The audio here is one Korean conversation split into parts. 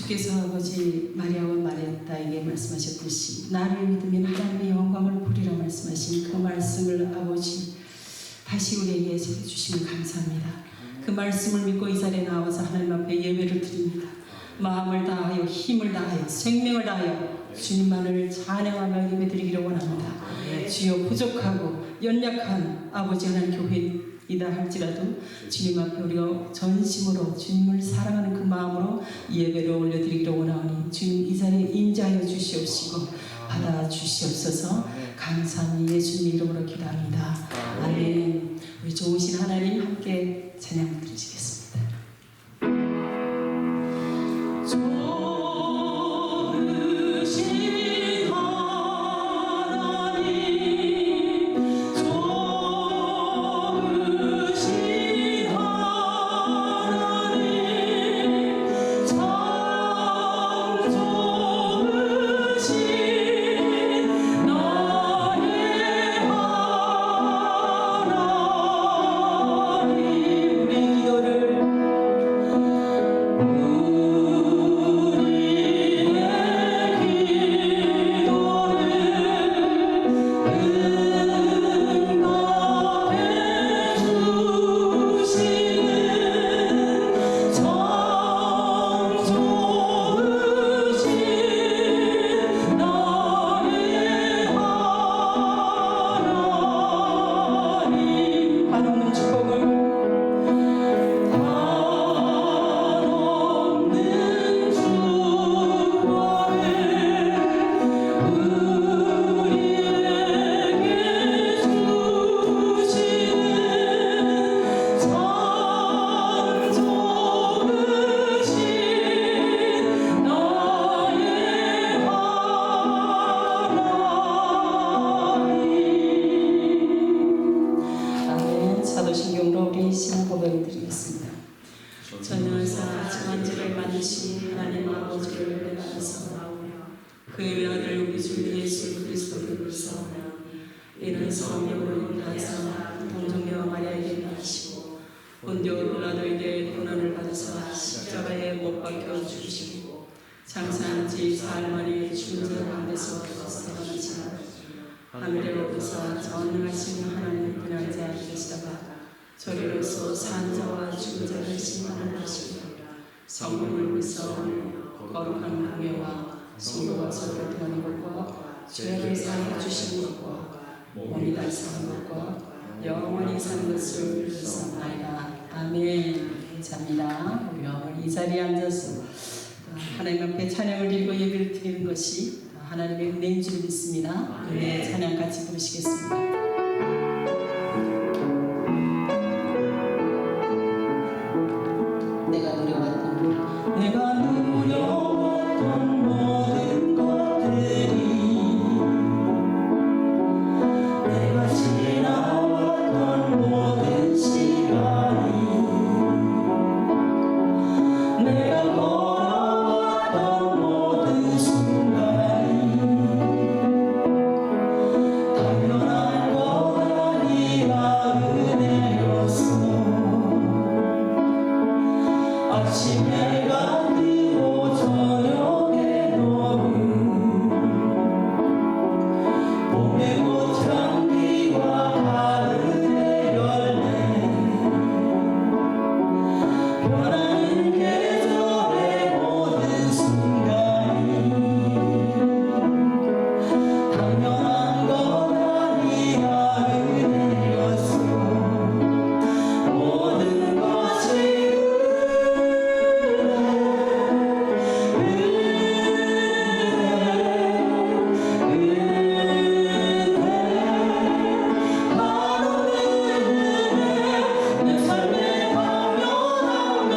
주께서 아버지 마리아와 마르다에게 말씀하셨듯이 나를 믿으면 하나님의 영광을 보리라 말씀하신 그 말씀을 아버지 다시 우리에게 주시면 감사합니다. 그 말씀을 믿고 이 자리에 나와서 하나님 앞에 예배를 드립니다. 마음을 다하여 힘을 다하여 생명을 다하여 주님만을 찬양하며 예배드리기를 원합니다. 주여 부족하고 연약한 아버지 하나님 교회이다 할지라도 주님 앞에 우리가 전심으로 주님을 사랑하는 그 마음으로 예배를 올려드리기를 원하오니 주님 이 자리에 임재하여 주시옵시고 받아 주시옵소서. 감사함이 예수님 이름으로 기도합니다. 아멘. 우리 좋으신 하나님 함께 찬양 드리시겠습니다. 사도신경으로 우리 신앙 고백을 드리겠습니다. 저는 저한지를 만드신 하나님 아버지를 내가서 그의 아들 우리 주 예수 그리스도를 불사하며 이는 성령으로 인하여서 동정녀 마리아에게 나시고 본디오 빌라도에게 고난을 받으사 십자가에 못 박혀 죽으시고 장사한 지 사흘 만에 죽은 자 가운데서 살아나시나 하늘에 오르사 전능하신 하나님 그날 자 계시다가 저리로서 산 자와 죽은 자를 심판을 하시고 성령을 불사하며 거룩한 공예와 성도와 서로를 대하는 것과 죄를 사하여 주시는 것과 몸이 달성한 것과 영원히 사는 것을 빌사옵나이다. 아멘. 감사합니다. 우리 오늘 이 자리에 앉아서 하나님 앞에 찬양을 드리고 예배를 드리는 것이 하나님의 은혜인 줄 믿습니다. 은혜의 찬양 같이 부르시겠습니다. 내가 누려왔던 모든 것들이 내가 지나왔던 모든 시간이 내가 걸어왔던 모든 순간이 당연한 것 아니라 은혜였어. 아침에 가지고 저녁에 너는 봄의 꽃향기와 가을의 열매 변하는 계절의 모든 순간이 당연한 것 아니라 은혜였어. 모든 것이 바로 내 삶의 당연한 것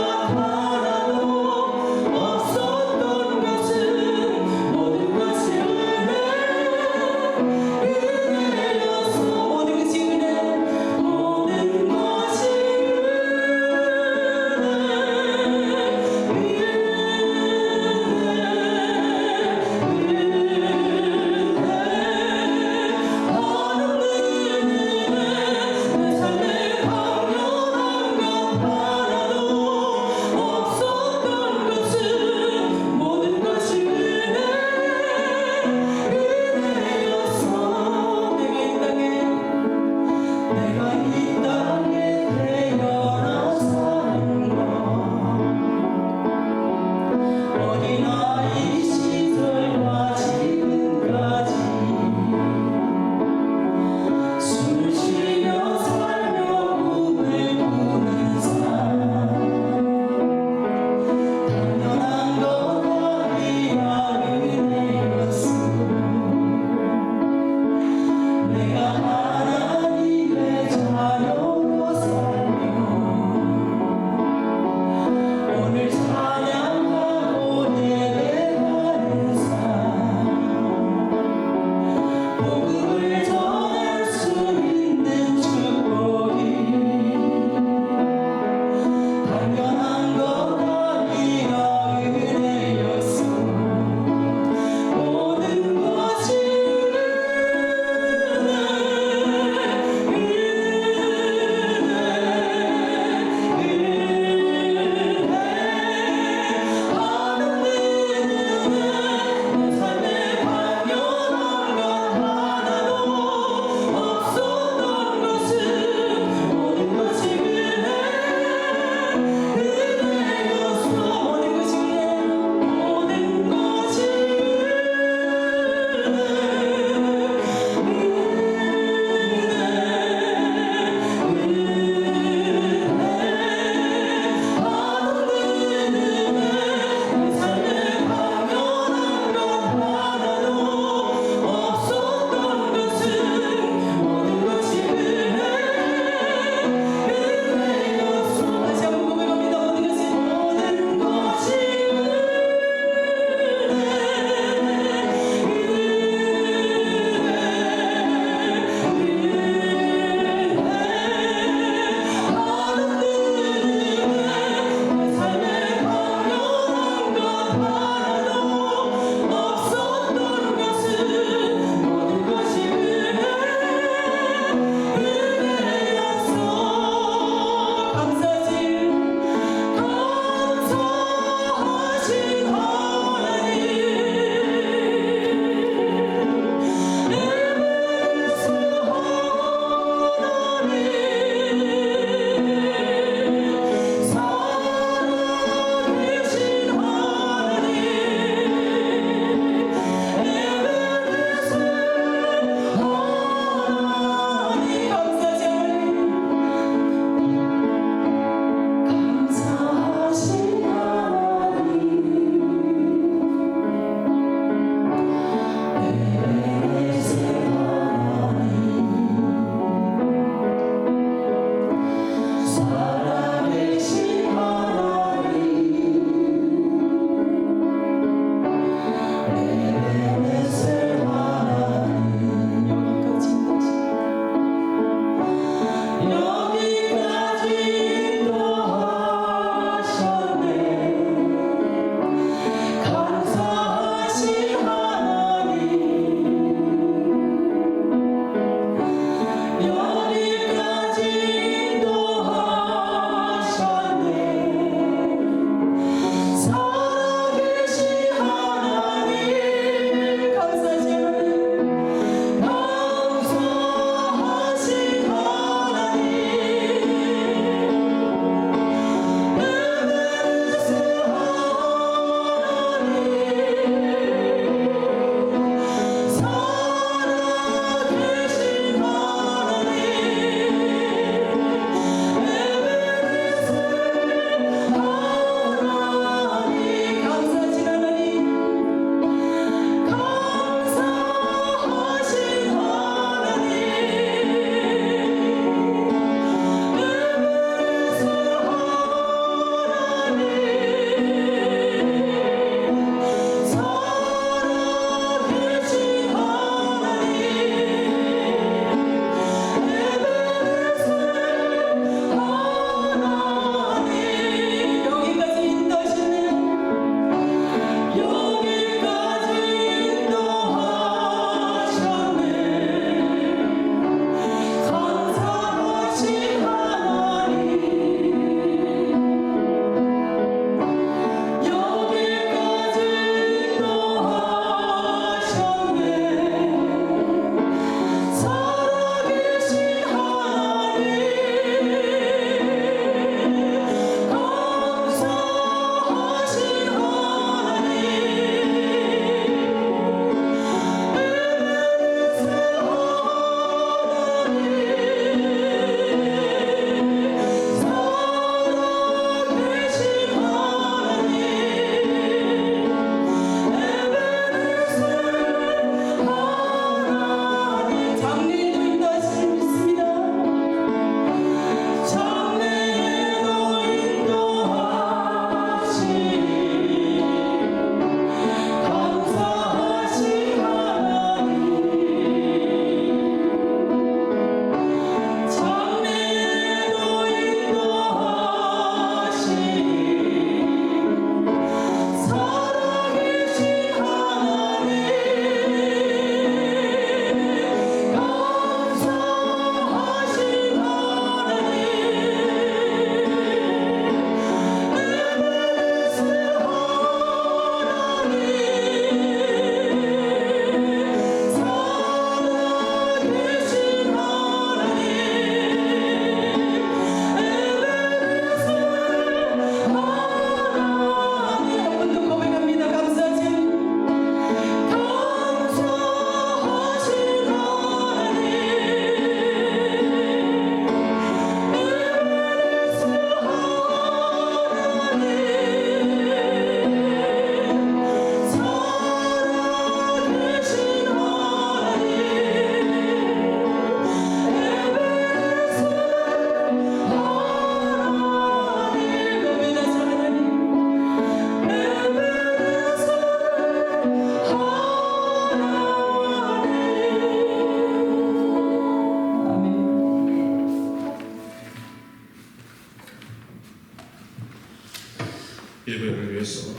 예배를 위해서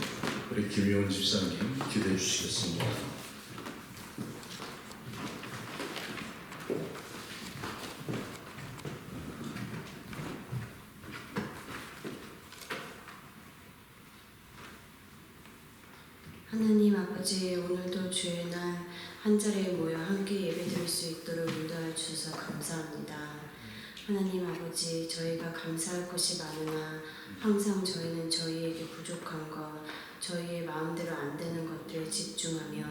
우리 김효원 집사님 기도해 주시겠습니다. 하나님 아버지, 오늘도 주의 날 한자리에 모여 함께 예배드릴 수 있도록 인도하여 주셔서 감사합니다. 하나님 아버지, 저희가 감사할 것이 많으나 항상 저희는 저희에게 부족한 것, 저희의 마음대로 안 되는 것들에 집중하며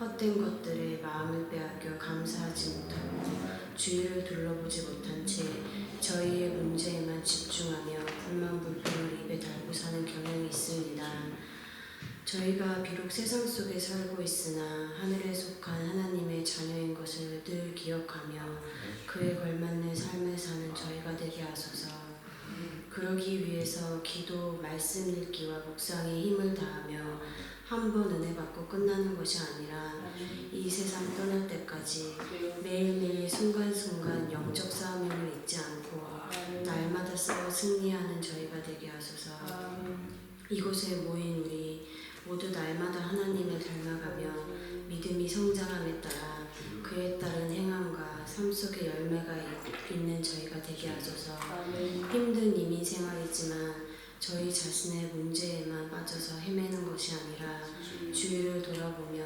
헛된 것들에 마음을 빼앗겨 감사하지 못하고 주위를 둘러보지 못한 채 저희의 문제에만 집중하며 불만불평을 입에 달고 사는 경향이 있습니다. 저희가 비록 세상 속에 살고 있으나 하늘에 속한 하나님의 자녀인 것을 늘 기억하며 그에 걸맞는 삶을 사는 저희가 되게 하소서. 그러기 위해서 기도, 말씀 읽기와 묵상에 힘을 다하며 한 번 은혜 받고 끝나는 것이 아니라 이 세상 떠날 때까지 매일매일 순간순간 영적 싸움임을 잊지 않고 날마다 싸워 승리하는 저희가 되게 하소서. 이곳에 모인 우리 모두 날마다 하나님을 닮아가며 믿음이 성장함에 따라 그에 따른 행함과 삶 속의 열매가 있는 저희가 되게 하소서. 힘든 이민 생활이지만 저희 자신의 문제에만 빠져서 헤매는 것이 아니라 주위를 돌아보며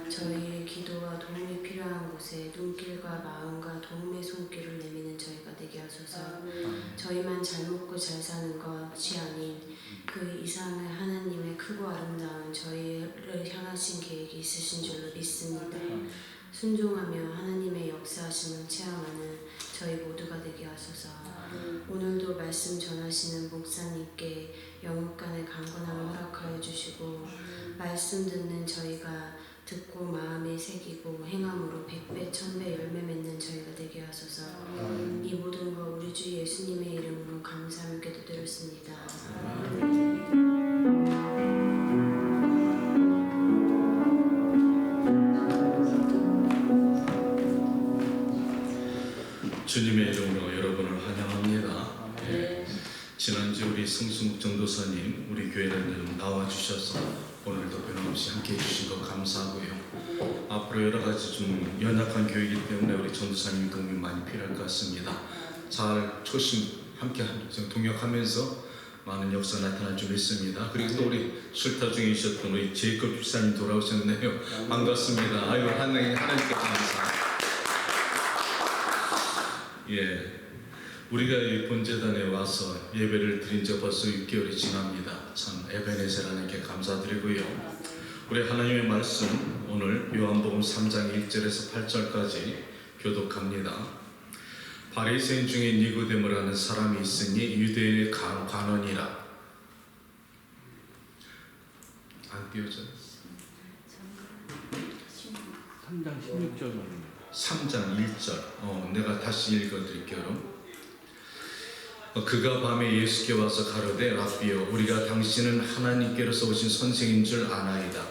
저희의 기도와 도움이 필요한 곳에 눈길과 마음과 도움의 손길을 내미는 저희가 되게 하소서. 저희만 잘 먹고 잘 사는 것이 아닌 그 이상의 하나님의 크고 아름다운 저희를 향하신 계획이 있으신 줄로 믿습니다. 순종하며 하나님의 역사하심을 체험하는 저희 모두가 되게 하소서. 오늘도 말씀 전하시는 목사님께 영육간의 강건함을 허락하여 주시고 말씀 듣는 저희가 듣고 마음에 새기고 행함으로 100배 1000배 열매 맺는 저희가 되게 하소서. 이 모든 것 우리 주 예수님의 이름으로 감사하며 기도드렸습니다. 주님의 이름으로 여러분을 환영합니다. 예. 지난주 우리 성수묵 전도사님 우리 교회는 나와주셔서 오늘도 변함없이 함께 해주신 것 감사하고요. 앞으로 여러 가지 좀 연약한 교회이기 때문에 우리 전도사님 도움이 많이 필요할 것 같습니다. 잘 초심 함께 동역하면서 많은 역사 나타날 줄 믿습니다. 그리고 또 우리 술타 중에 있었던 우리 제이콥 집사님 돌아오셨네요. 반갑습니다. 아이고 하나님께 감사. 예, 우리가 이 본제단에 와서 예배를 드린 지 벌써 6개월이 지납니다. 참 에베네셀 하나님께 감사드리고요. 우리 하나님의 말씀 오늘 요한복음 3장 1절에서 8절까지 교독합니다. 바리새인 중에 니고데모라는 사람이 있으니 유대인의 관원이라. 안 띄워져? 3장 16절 말입니다. 3장 1절 내가 다시 읽어드릴게요. 그가 밤에 예수께 와서 가로되 라비여 우리가 당신은 하나님께로서 오신 선생인 줄 아나이다.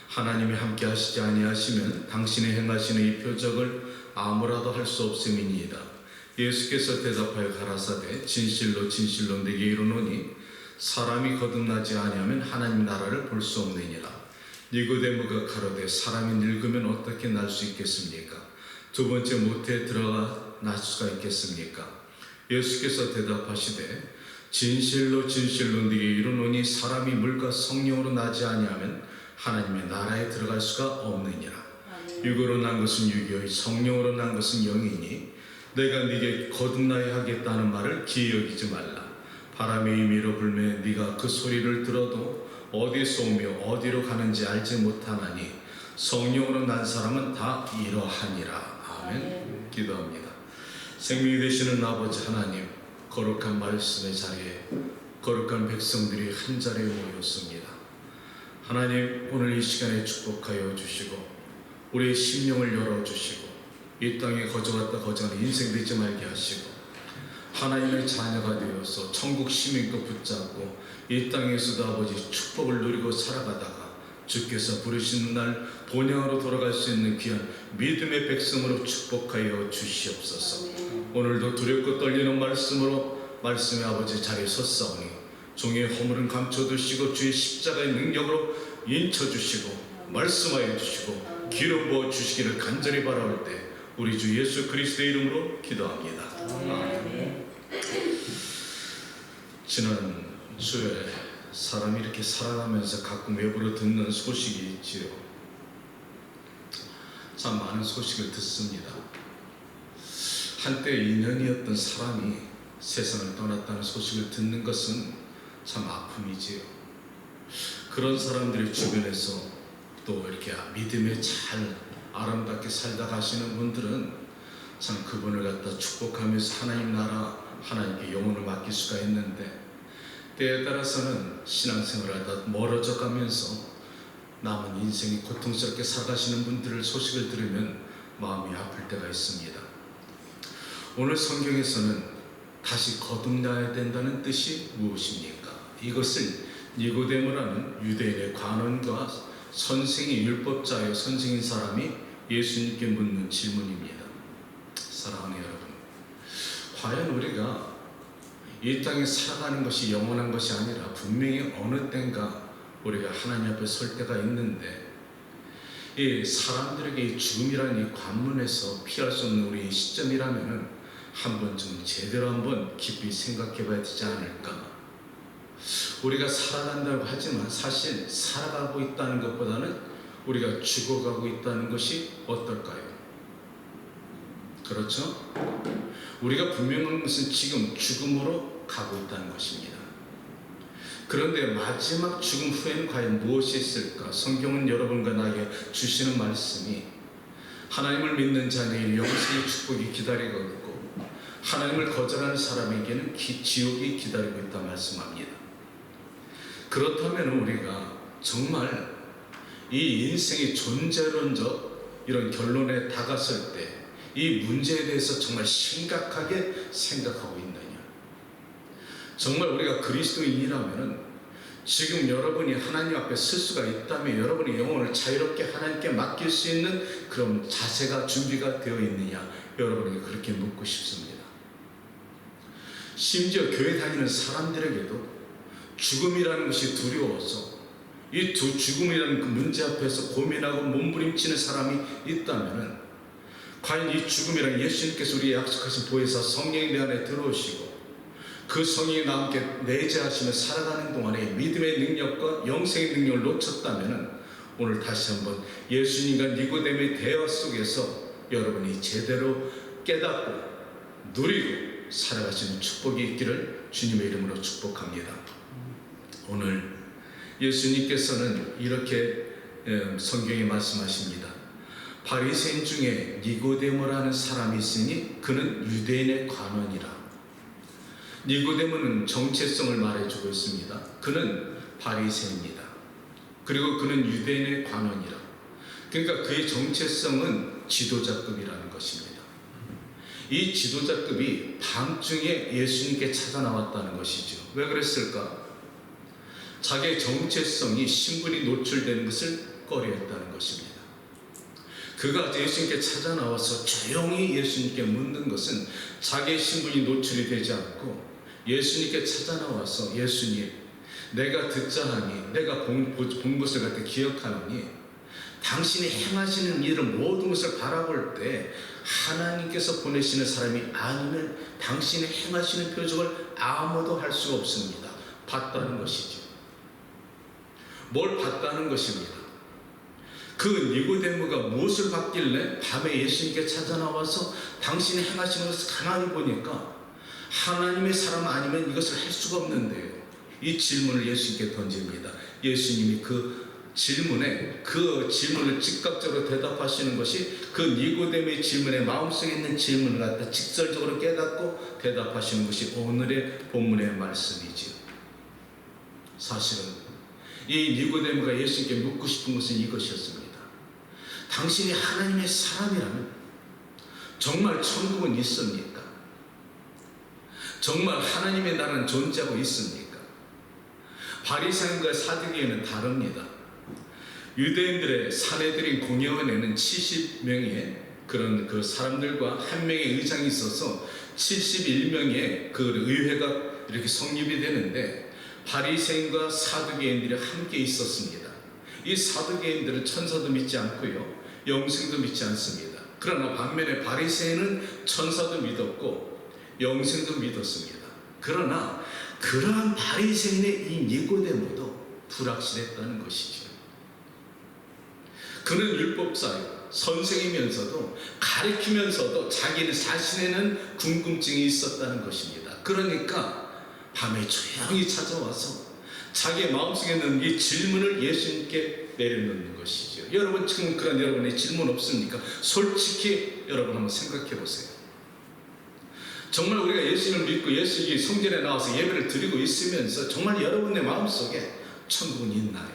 하나님이 함께 하시지 아니하시면 당신이 행하시는 이 표적을 아무라도 할 수 없음이니이다. 예수께서 대답하여 가라사대 진실로 진실로 내게 이르노니 사람이 거듭나지 아니하면 하나님 나라를 볼 수 없느니라. 니고데모가 가로되 사람이 늙으면 어떻게 날 수 있겠습니까? 두 번째 모태에 들어가 날 수가 있겠습니까? 예수께서 대답하시되 진실로 진실로 네게 이르노니 사람이 물과 성령으로 나지 아니하면 하나님의 나라에 들어갈 수가 없느니라. 육으로 난 것은 육이요 성령으로 난 것은 영이니 내가 네게 거듭나야 하겠다는 말을 기여기지 말라. 바람의 임의로 불매 네가 그 소리를 들어도 어디서 오며 어디로 가는지 알지 못하나니 성령으로 난 사람은 다 이러하니라. 아멘. 기도합니다. 생명이 되시는 아버지 하나님, 거룩한 말씀의 자리에 거룩한 백성들이 한 자리에 모였습니다. 하나님, 오늘 이 시간에 축복하여 주시고 우리의 심령을 열어주시고 이 땅에 거저갔다 거저가는 인생 되지 말게 하시고 하나님의 자녀가 되어서 천국 시민권 붙잡고 이 땅에서도 아버지 축복을 누리고 살아가다가 주께서 부르시는 날 본향으로 돌아갈 수 있는 귀한 믿음의 백성으로 축복하여 주시옵소서. 오늘도 두렵고 떨리는 말씀으로 말씀의 아버지 자리에 섰사오니 종의 허물은 감춰두시고 주의 십자가의 능력으로 인쳐주시고 말씀하여 주시고 기름 부어 주시기를 간절히 바라올 때 우리 주 예수 그리스도의 이름으로 기도합니다. 아멘. 지난 주에 사람이 이렇게 살아가면서 가끔 외부로 듣는 소식이 있지요. 참 많은 소식을 듣습니다. 한때 인연이었던 사람이 세상을 떠났다는 소식을 듣는 것은 참 아픔이지요. 그런 사람들의 주변에서 또 이렇게 믿음에 잘 아름답게 살다 가시는 분들은 참 그분을 갖다 축복하면서 하나님 나라, 하나님께 영혼을 맡길 수가 있는데, 때에 따라서는 신앙생활을 하다 멀어져 가면서 남은 인생이 고통스럽게 살아가시는 분들의 소식을 들으면 마음이 아플 때가 있습니다. 오늘 성경에서는 다시 거듭나야 된다는 뜻이 무엇입니까? 이것을 니고데모라는 유대인의 관원과 선생이 율법자여 선생인 사람이 예수님께 묻는 질문입니다. 사랑하는 여러분, 과연 우리가 이 땅에 살아가는 것이 영원한 것이 아니라 분명히 어느 때인가 우리가 하나님 앞에 설 때가 있는데, 이 사람들에게 이 죽음이라는 이 관문에서 피할 수 없는 우리 시점이라면은 한 번쯤 제대로 한번 깊이 생각해 봐야 되지 않을까. 우리가 살아간다고 하지만 사실 살아가고 있다는 것보다는 우리가 죽어가고 있다는 것이 어떨까요? 그렇죠? 우리가 분명한 것은 지금 죽음으로 가고 있다는 것입니다. 그런데 마지막 죽음 후에는 과연 무엇이 있을까? 성경은 여러분과 나에게 주시는 말씀이 하나님을 믿는 자에게 영생의 축복이 기다리고 있고, 하나님을 거절하는 사람에게는 지옥이 기다리고 있다 말씀합니다. 그렇다면 우리가 정말 이 인생의 존재론적 이런 결론에 다갔을 때 이 문제에 대해서 정말 심각하게 생각하고 있느냐? 정말 우리가 그리스도인이라면 지금 여러분이 하나님 앞에 설 수가 있다면 여러분의 영혼을 자유롭게 하나님께 맡길 수 있는 그런 자세가 준비가 되어 있느냐? 여러분에게 그렇게 묻고 싶습니다. 심지어 교회 다니는 사람들에게도 죽음이라는 것이 두려워서 이 죽음이라는 그 문제 앞에서 고민하고 몸부림치는 사람이 있다면, 과연 이 죽음이란 예수님께서 우리에게 약속하신 보혜사 성령이 내 안에 들어오시고 그 성령이 나와 함께 내재하시며 살아가는 동안에 믿음의 능력과 영생의 능력을 놓쳤다면 오늘 다시 한번 예수님과 니고데모의 대화 속에서 여러분이 제대로 깨닫고 누리고 살아가시는 축복이 있기를 주님의 이름으로 축복합니다. 오늘 예수님께서는 이렇게 성경에 말씀하십니다. 바리새인 중에 니고데모라는 사람이 있으니 그는 유대인의 관원이라. 니고데모는 정체성을 말해주고 있습니다. 그는 바리새인이다. 그리고 그는 유대인의 관원이라. 그러니까 그의 정체성은 지도자급이라는 것입니다. 이 지도자급이 밤중에 예수님께 찾아 나왔다는 것이죠. 왜 그랬을까? 자기의 정체성이 신분이 노출되는 것을 꺼려했다는 것입니다. 그가 예수님께 찾아 나와서 조용히 예수님께 묻는 것은 자기의 신분이 노출이 되지 않고 예수님께 찾아 나와서 예수님, 내가 듣자 하니 내가 본 것을 갖다 기억하노니 당신이 행하시는 일을 모든 것을 바라볼 때 하나님께서 보내시는 사람이 아니면 당신이 행하시는 표적을 아무도 할 수가 없습니다. 봤다는 것이죠. 뭘 봤다는 것입니다. 그 니고데모가 무엇을 봤길래 밤에 예수님께 찾아 나와서 당신이 행하시는 것을 가만히 보니까 하나님의 사람 아니면 이것을 할 수가 없는데요. 이 질문을 예수님께 던집니다. 예수님이 그 질문을 즉각적으로 대답하시는 것이 그 니고데모의 질문에 마음속에 있는 질문을 갖다 직설적으로 깨닫고 대답하시는 것이 오늘의 본문의 말씀이지요. 사실은 이 니고데모가 예수님께 묻고 싶은 것은 이것이었습니다. 당신이 하나님의 사람이라면 정말 천국은 있습니까? 정말 하나님의 나라는 존재하고 있습니까? 바리새인과 사두개인은 다릅니다. 유대인들의 사내들인 공회원에는 70명의 그 사람들과 한 명의 의장이 있어서 71명의 그 의회가 이렇게 성립이 되는데, 바리새인과 사두개인들이 함께 있었습니다. 이 사두개인들은 천사도 믿지 않고요, 영생도 믿지 않습니다. 그러나 반면에 바리새인은 천사도 믿었고 영생도 믿었습니다. 그러나 그러한 바리새인의 이 니고데모도 불확실했다는 것이죠. 그는 율법사요, 선생이면서도 가르치면서도 자기는 자신에는 궁금증이 있었다는 것입니다. 그러니까 밤에 조용히 찾아와서 자기의 마음속에 있는 이 질문을 예수님께 내려놓는 것이죠. 여러분 지금 그런 여러분의 질문 없습니까? 솔직히 여러분 한번 생각해 보세요. 정말 우리가 예수님을 믿고 예수님이 성전에 나와서 예배를 드리고 있으면서 정말 여러분의 마음속에 천국은 있나요?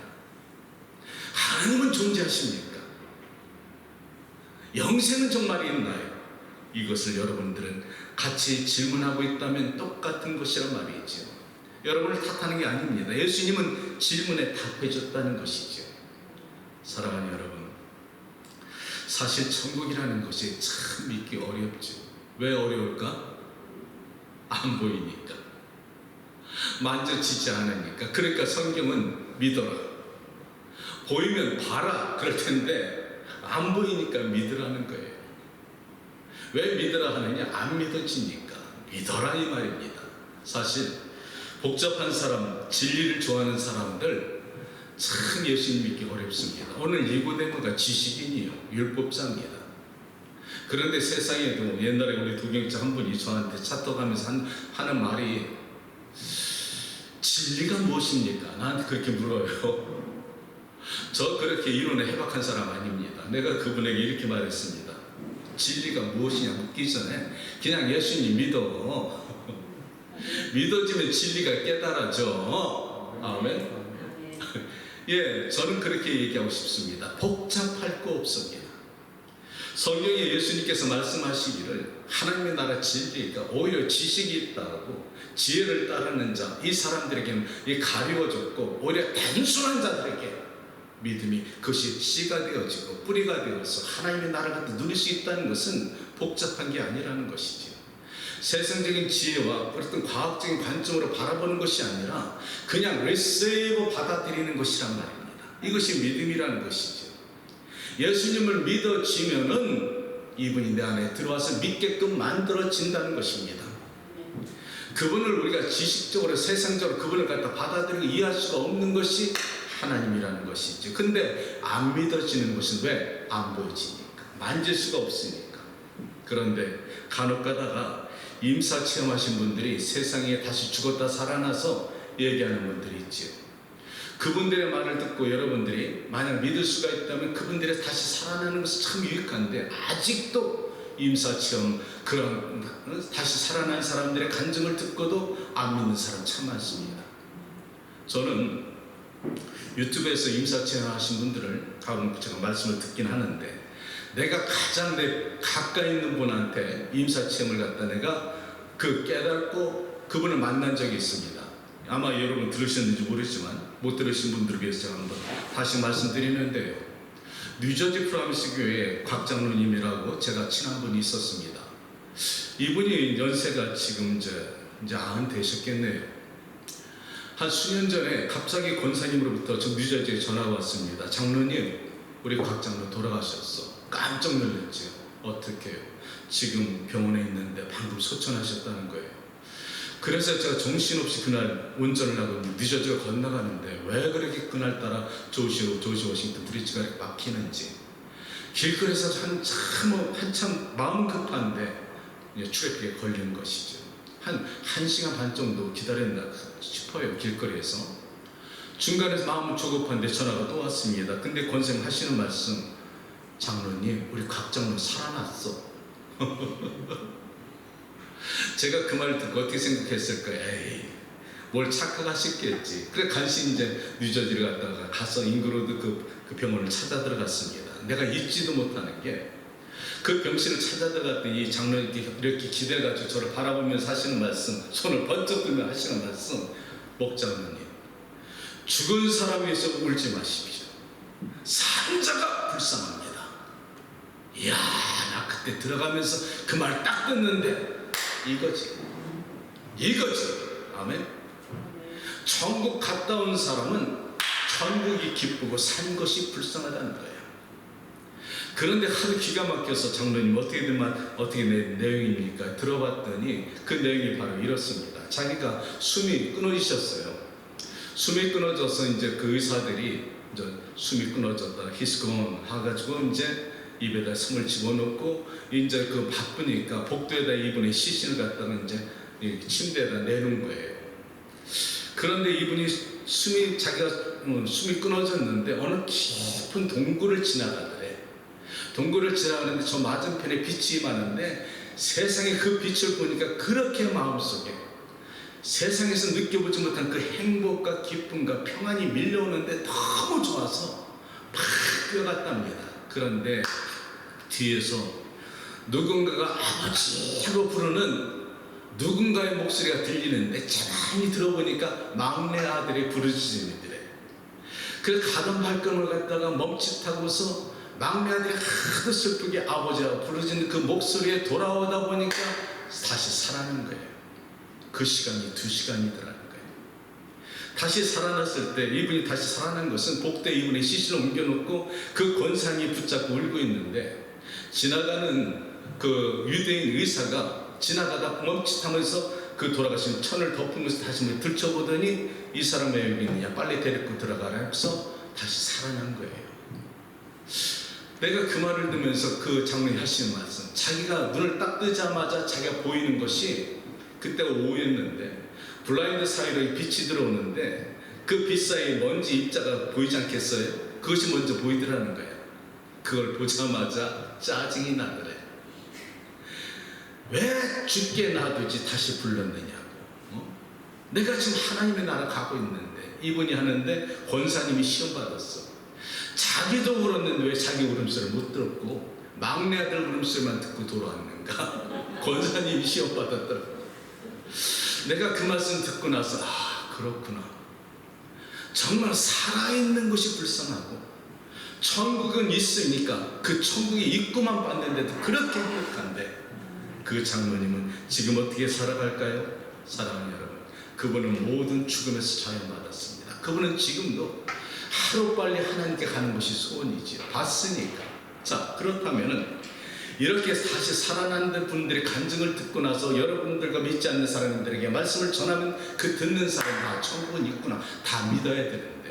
하나님은 존재하십니까? 영생은 정말 있나요? 이것을 여러분들은 같이 질문하고 있다면 똑같은 것이란 말이죠. 여러분을 탓하는 게 아닙니다. 예수님은 질문에 답해 줬다는 것이죠. 사랑하는 여러분, 사실 천국이라는 것이 참 믿기 어렵죠. 왜 어려울까? 안 보이니까, 만져지지 않으니까. 그러니까 성경은 믿어라, 보이면 봐라 그럴 텐데 안 보이니까 믿으라는 거예요. 왜 믿으라 하느냐? 안 믿어지니까 믿어라 이 말입니다. 사실 복잡한 사람, 진리를 좋아하는 사람들 참 예수님 믿기 어렵습니다. 오늘 니고데모가 지식인이요, 율법자입니다. 그런데 세상에도 옛날에 우리 도경자 한 분이 저한테 차떡하면서 하는 말이, 진리가 무엇입니까? 나한테 그렇게 물어요. 저 그렇게 이론에 해박한 사람 아닙니다. 내가 그분에게 이렇게 말했습니다. 진리가 무엇이냐 묻기 전에 그냥 예수님 믿어. 믿어지면 진리가 깨달아져. 아멘. 예, 저는 그렇게 얘기하고 싶습니다. 복잡할 거 없습니다. 성경에 예수님께서 말씀하시기를 하나님의 나라 진리가 오히려 지식이 있다고 지혜를 따르는 자, 이 사람들에게는 가리워졌고 오히려 단순한 자들에게 믿음이 그것이 씨가 되어지고 뿌리가 되어서 하나님의 나라가 누릴 수 있다는 것은 복잡한 게 아니라는 것이죠. 세상적인 지혜와 어떤 과학적인 관점으로 바라보는 것이 아니라 그냥 리세이브 받아들이는 것이란 말입니다. 이것이 믿음이라는 것이죠. 예수님을 믿어지면은 이분이 내 안에 들어와서 믿게끔 만들어진다는 것입니다. 그분을 우리가 지식적으로 세상적으로 그분을 갖다 받아들이고 이해할 수가 없는 것이 하나님이라는 것이죠. 근데 안 믿어지는 것은 왜? 안 보여지니까, 만질 수가 없으니까. 그런데 간혹 가다가 임사 체험하신 분들이 세상에 다시 죽었다 살아나서 얘기하는 분들이 있죠. 그분들의 말을 듣고 여러분들이 만약 믿을 수가 있다면 그분들이 다시 살아나는 것은 참 유익한데, 아직도 임사체험 그런 다시 살아난 사람들의 간증을 듣고도 안 믿는 사람 참 많습니다. 저는 유튜브에서 임사체험 하신 분들을 가끔 제가 말씀을 듣긴 하는데, 내가 가장 내 가까이 있는 분한테 임사체험을 갖다 내가 깨닫고 그분을 만난 적이 있습니다. 아마 여러분 들으셨는지 모르지만 못 들으신 분들을 위해서 제가 한번 다시 말씀드리는데요. 뉴저지 프라미스 교회에 곽장로님이라고 제가 친한 분이 있었습니다. 이분이 연세가 지금 이제 90 되셨겠네요. 한 수년 전에 갑자기 권사님으로부터 저 뉴저지에 전화가 왔습니다. 장로님, 우리 곽장로 돌아가셨어. 깜짝 놀랐죠. 어떻게요? 지금 병원에 있는데 방금 소천하셨다는 거예요. 그래서 제가 정신없이 그날 운전을 하고 뉴저지가 건너가는데 왜 그렇게 그날따라 조지 워싱턴 브리지가 이렇게 막히는지, 길거리에서 한참 마음 급한데 트래픽에 걸린 것이죠. 한 1시간 반 정도 기다렸나 싶어요. 길거리에서. 중간에서 마음은 조급한데 전화가 또 왔습니다. 근데 권생 하시는 말씀, 장로님, 우리 곽장로 살아났어. 제가 그 말을 듣고 어떻게 생각했을까요? 에이, 뭘 착각하셨겠지. 그래 간신히 이제 뉴저지를 갔다가 가서 잉그로드 그 병원을 찾아 들어갔습니다. 내가 잊지도 못하는 게, 그 병실을 찾아 들어갔더니 이 장로님께 이렇게 기대가지고 저를 바라보면서 하시는 말씀, 손을 번쩍 들며 하시는 말씀, 목장로님, 죽은 사람 위해서 울지 마십시오. 산 자가 불쌍합니다. 이야, 나 그때 들어가면서 그 말 딱 듣는데 이거지. 아멘. 천국 갔다 온 사람은 천국이 기쁘고 산 것이 불쌍하다는 거예요. 그런데 하도 기가 막혀서 장로님 어떻게 내용입니까? 들어봤더니 그 내용이 바로 이렇습니다. 자기가 숨이 끊어지셨어요. 숨이 끊어져서 이제 그 의사들이 이제 숨이 끊어졌다, 히스콘 해가지고 이제 입에다 손을 집어넣고 이제 그 바쁘니까 복도에다 이분의 시신을 갖다가 이제 침대에다 내놓은 거예요. 그런데 이분이 자기가 숨이 끊어졌는데 어느 깊은 동굴을 지나가더래. 동굴을 지나가는데 저 맞은편에 빛이 많은데 세상에 그 빛을 보니까 그렇게 마음속에 세상에서 느껴보지 못한 그 행복과 기쁨과 평안이 밀려오는데 너무 좋아서 막 뛰어갔답니다. 그런데 뒤에서 누군가가 아버지 하고 부르는 누군가의 목소리가 들리는데 가만히 들어보니까 막내 아들의 부르짖음이더래. 그 가던 발걸음을 갖다가 멈칫하고서 막내 아들이 하도 슬프게 아버지라고 부르짖는 그 목소리에 돌아오다 보니까 다시 살아난 거예요. 그 시간이 2시간이더라는 거예요. 다시 살아났을 때 이분이 다시 살아난 것은 복도에 이분의 시신을 옮겨놓고 그 권사님이 붙잡고 울고 있는데 지나가는 그 유대인 의사가 지나가다 멈칫하면서 그 돌아가신 천을 덮으면서 다시 한번 들춰보더니 이 사람 왜 여기 있느냐, 빨리 데리고 들어가라 해서 다시 살아난 거예요. 내가 그 말을 듣면서 그 장로님이 하시는 말씀, 자기가 눈을 딱 뜨자마자 자기가 보이는 것이 그때가 오후였는데 블라인드 사이로 빛이 들어오는데 그 빛 사이에 먼지 입자가 보이지 않겠어요? 그것이 먼저 보이더라는 거예요. 그걸 보자마자 짜증이 나더래. 왜 죽게 놔두지 다시 불렀느냐고. 내가 지금 하나님의 나라 가고 있는데 이분이 하는데 권사님이 시험 받았어. 자기도 울었는데 왜 자기 울음소리를 못 들었고 막내 아들 울음소리만 듣고 돌아왔는가? 권사님이 시험 받았더라고. 내가 그 말씀 듣고 나서 그렇구나. 정말 살아있는 것이 불쌍하고 천국은 있으니까 그 천국에 입구만 봤는데도 그렇게 행복한데 그 장로님은 지금 어떻게 살아갈까요? 사랑하는 여러분, 그분은 모든 죽음에서 자유받았습니다. 그분은 지금도 하루빨리 하나님께 가는 것이 소원이지요. 봤으니까. 자, 그렇다면은 이렇게 다시 살아난 분들의 간증을 듣고 나서 여러분들과 믿지 않는 사람들에게 말씀을 전하면 그 듣는 사람 다 천국은 있구나 다 믿어야 되는데